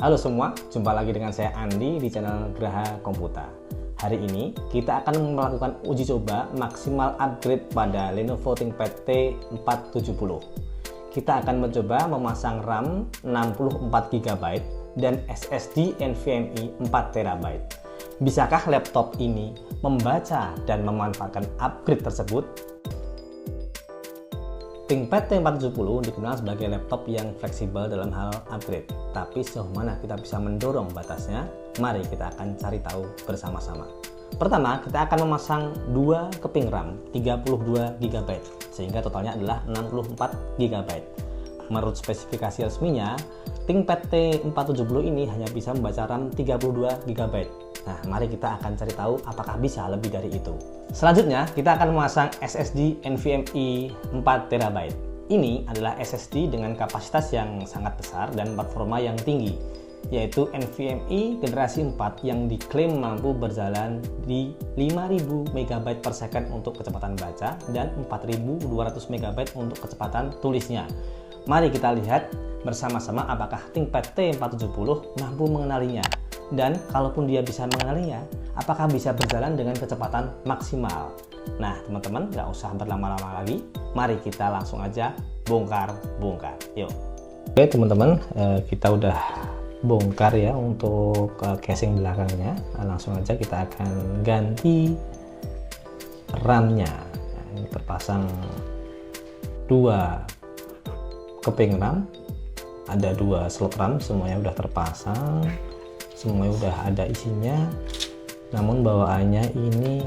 Halo semua, jumpa lagi dengan saya Andi di channel Graha Komputa. Hari ini kita akan melakukan uji coba maksimal upgrade pada Lenovo ThinkPad T470. Kita akan mencoba memasang RAM 64GB dan SSD NVMe 4TB. Bisakah laptop ini membaca dan memanfaatkan upgrade tersebut? ThinkPad T470 dikenal sebagai laptop yang fleksibel dalam hal upgrade. Tapi sejauh mana kita bisa mendorong batasnya? Mari kita akan cari tahu bersama-sama. Pertama, kita akan memasang 2 keping RAM 32GB, sehingga totalnya adalah 64GB. Menurut spesifikasi resminya, ThinkPad T470 ini hanya bisa membaca RAM 32GB. Nah, mari kita akan cari tahu apakah bisa lebih dari itu. Selanjutnya, kita akan memasang SSD NVMe 4TB. Ini adalah SSD dengan kapasitas yang sangat besar dan performa yang tinggi, yaitu NVMe generasi 4 yang diklaim mampu berjalan di 5000 MB per second untuk kecepatan baca dan 4200 MB untuk kecepatan tulisnya. Mari kita lihat bersama-sama apakah ThinkPad T470 mampu mengenalinya. Dan kalaupun dia bisa mengenalinya, apakah bisa berjalan dengan kecepatan maksimal? Nah, teman-teman, nggak usah berlama-lama lagi. Mari kita langsung aja bongkar-bongkar. Yuk. Oke, teman-teman, kita udah bongkar ya untuk casing belakangnya. Langsung aja kita akan ganti RAM-nya. Ini terpasang 2 keping RAM, ada 2 slot RAM, semuanya udah terpasang. Semuanya udah ada isinya, namun bawaannya ini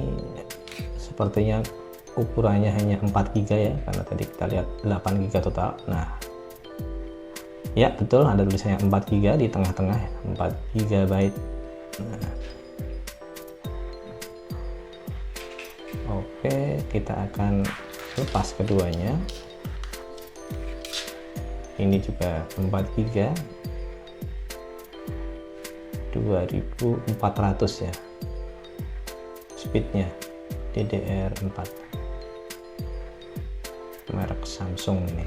sepertinya ukurannya hanya 4GB ya, karena tadi kita lihat 8GB total. Nah ya betul, ada tulisannya 4GB di tengah-tengah, 4GB. Nah, oke, kita akan lepas keduanya. Ini juga 4GB, 2400 ya speednya, DDR4, merek Samsung ini.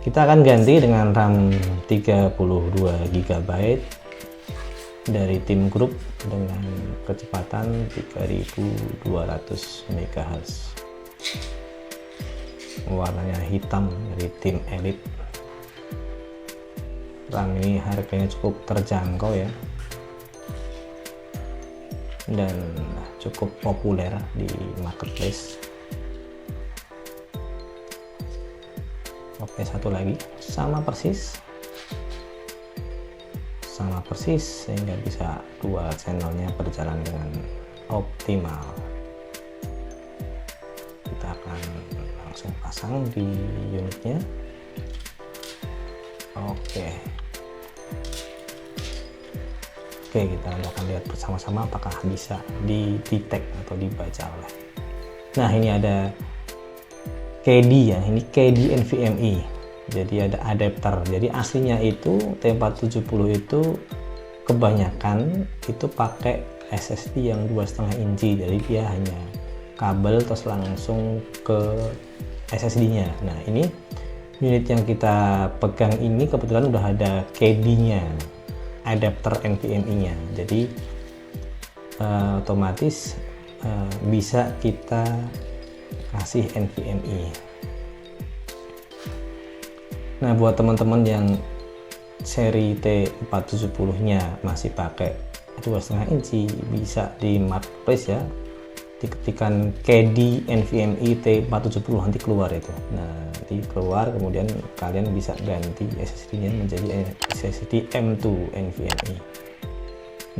Kita akan ganti dengan RAM 32GB dari Tim Group dengan kecepatan 3200 MHz, warnanya hitam dari Tim Elite. RAM ini harganya cukup terjangkau ya, dan cukup populer di marketplace. Oke, satu lagi sama persis sehingga bisa dua channelnya berjalan dengan optimal. Kita akan langsung pasang di unitnya. Oke, kita akan lihat bersama-sama apakah bisa di-detect atau dibaca oleh. Nah, ini ada KD ya, ini KD NVMe. Jadi ada adapter. Jadi aslinya itu T470 itu kebanyakan itu pakai SSD yang 2,5 inci. Jadi dia hanya kabel terus langsung ke SSD-nya. Nah, ini unit yang kita pegang ini kebetulan udah ada KD-nya, adapter NVMe-nya, jadi otomatis bisa kita kasih NVMe. Nah, buat teman-teman yang seri T470-nya masih pakai 2,5 inci, bisa di marketplace ya, diketikkan KD NVMe T470 nanti keluar itu. Nah, nanti keluar, kemudian kalian bisa ganti SSD-nya menjadi SSD M2 NVMe.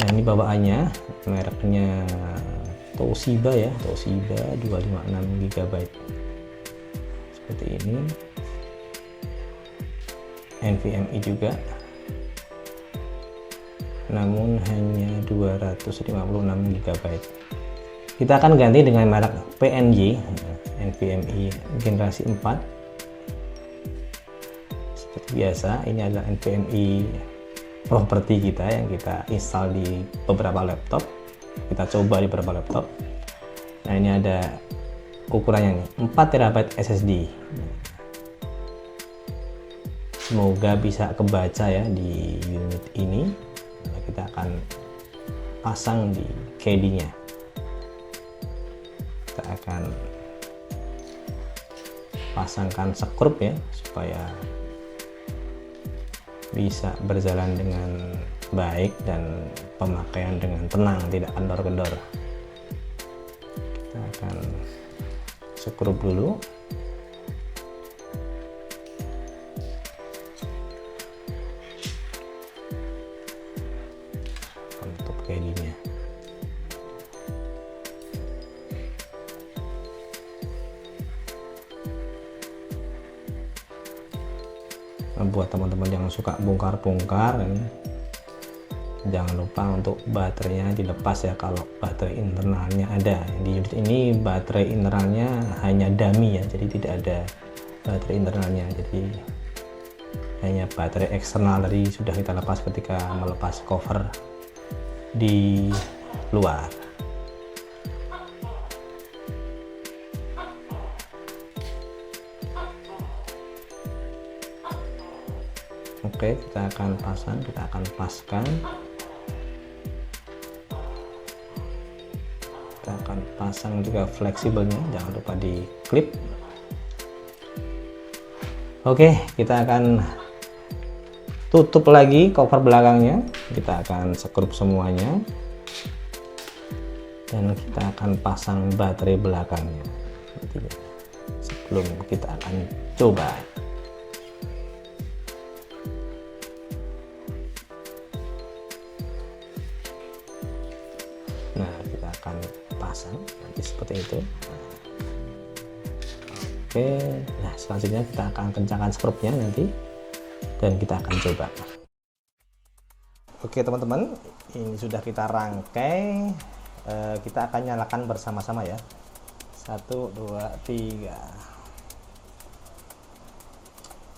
Nah, ini bawaannya, mereknya Toshiba ya, Toshiba 256GB. Seperti ini. NVMe juga, namun hanya 256GB. Kita akan ganti dengan merek PNG NVMe generasi 4. Seperti biasa, ini adalah NVMe properti kita yang kita install di beberapa laptop. Kita coba di beberapa laptop. Nah, ini ada ukurannya nih, 4TB SSD. Semoga bisa kebaca ya di unit ini. Nah, kita akan pasang di caddy-nya. Kita akan pasangkan skrup ya supaya bisa berjalan dengan baik dan pemakaian dengan tenang, tidak kendor-kendor. Kita akan skrup dulu. Untuk caddy-nya. Buat teman-teman yang suka bongkar-bongkar, jangan lupa untuk baterainya dilepas ya kalau baterai internalnya ada. Di unit ini baterai internalnya hanya dummy ya, jadi tidak ada baterai internalnya, jadi hanya baterai eksternal dari sudah kita lepas ketika melepas cover di luar. Oke, kita akan paskan. Kita akan pasang juga fleksibelnya, jangan lupa di klip. Oke, kita akan tutup lagi cover belakangnya. Kita akan skrup semuanya dan kita akan pasang baterai belakangnya. Sebelum kita akan coba. Nah, kita akan pasang nanti seperti itu. Oke, nah selanjutnya kita akan kencangkan skrupnya nanti dan kita akan coba. Oke teman-teman, ini sudah kita rangkai. Kita akan nyalakan bersama-sama ya. 1, 2, 3.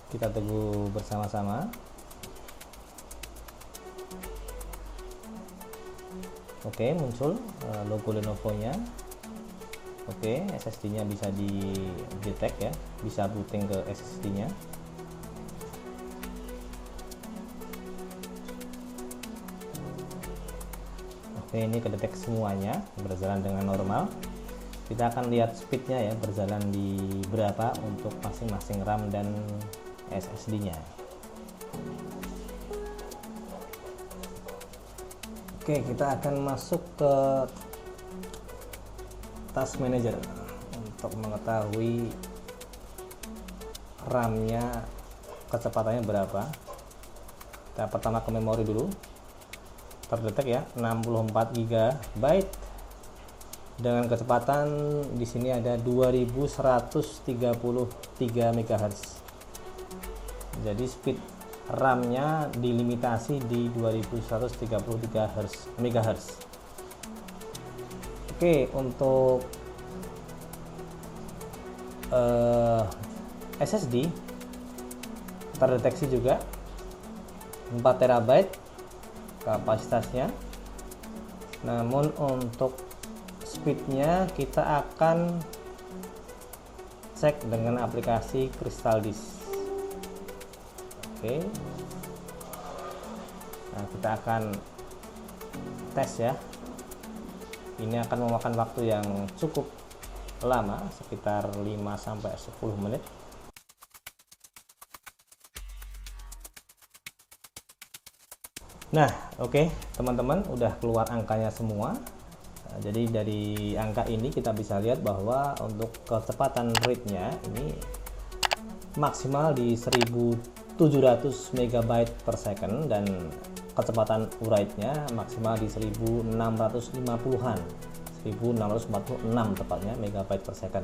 Kita tunggu bersama-sama. Oke, muncul logo Lenovo-nya. Oke, SSD-nya bisa di detect ya, bisa booting ke SSD-nya. Oke, ini kedetek semuanya berjalan dengan normal. Kita akan lihat speednya ya, berjalan di berapa untuk masing-masing RAM dan SSD-nya. Oke, kita akan masuk ke Task Manager untuk mengetahui RAM-nya kecepatannya berapa. Kita pertama ke memori dulu. Terdetek ya 64 GB dengan kecepatan di sini ada 2133 MHz. Jadi speed RAM-nya dilimitasi di 2133 MHz. Oke, untuk SSD terdeteksi juga 4 TB kapasitasnya. Namun untuk speednya kita akan cek dengan aplikasi Crystal Disk. Oke, nah kita akan tes ya. Ini akan memakan waktu yang cukup lama, sekitar 5-10 menit. Nah, oke teman-teman, udah keluar angkanya semua. Nah, jadi dari angka ini kita bisa lihat bahwa untuk kecepatan read-nya ini maksimal di 1700 MB per second dan kecepatan write-nya maksimal di 1650-an, 1646 tepatnya megabyte per second.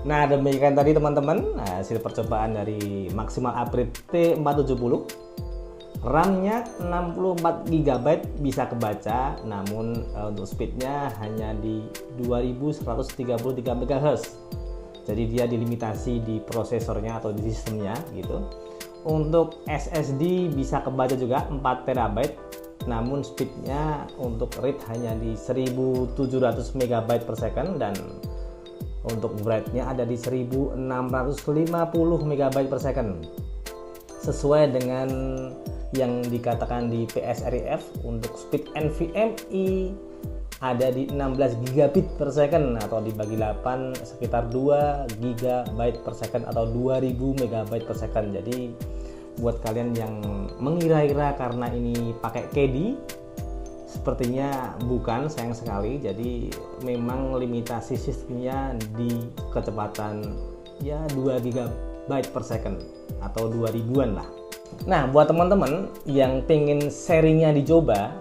Nah, demikian tadi teman-teman hasil percobaan dari maksimal upgrade T470. RAM-nya 64 GB bisa kebaca, namun untuk speednya hanya di 2133 MHz. Jadi dia dilimitasi di prosesornya atau di sistemnya gitu. Untuk SSD bisa kebaca juga 4 TB, namun speednya untuk read hanya di 1700 MB per second dan untuk write-nya ada di 1650 MB per second. sesuai dengan yang dikatakan di PSRIF. Untuk speed NVMe ada di 16 gigabit per second atau dibagi 8 sekitar 2 GB per second atau 2000 MB per second. Jadi buat kalian yang mengira-ira karena ini pakai KD, sepertinya bukan, sayang sekali. Jadi memang limitasi sistemnya di kecepatan ya 2 GB per second atau 2000-an lah. Nah, buat teman-teman yang pengen serinya dicoba,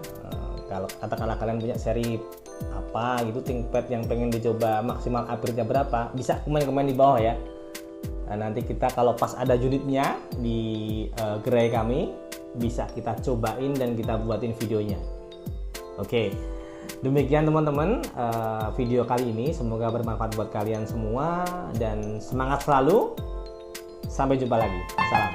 kalau katakanlah kalian punya seri apa gitu ThinkPad yang pengen dicoba maksimal upgrade-nya berapa, bisa komen-komen di bawah ya. Nah, nanti kita kalau pas ada unitnya di gerai kami, bisa kita cobain dan kita buatin videonya. Oke, demikian teman-teman video kali ini, semoga bermanfaat buat kalian semua dan semangat selalu. Sampai jumpa lagi, salam.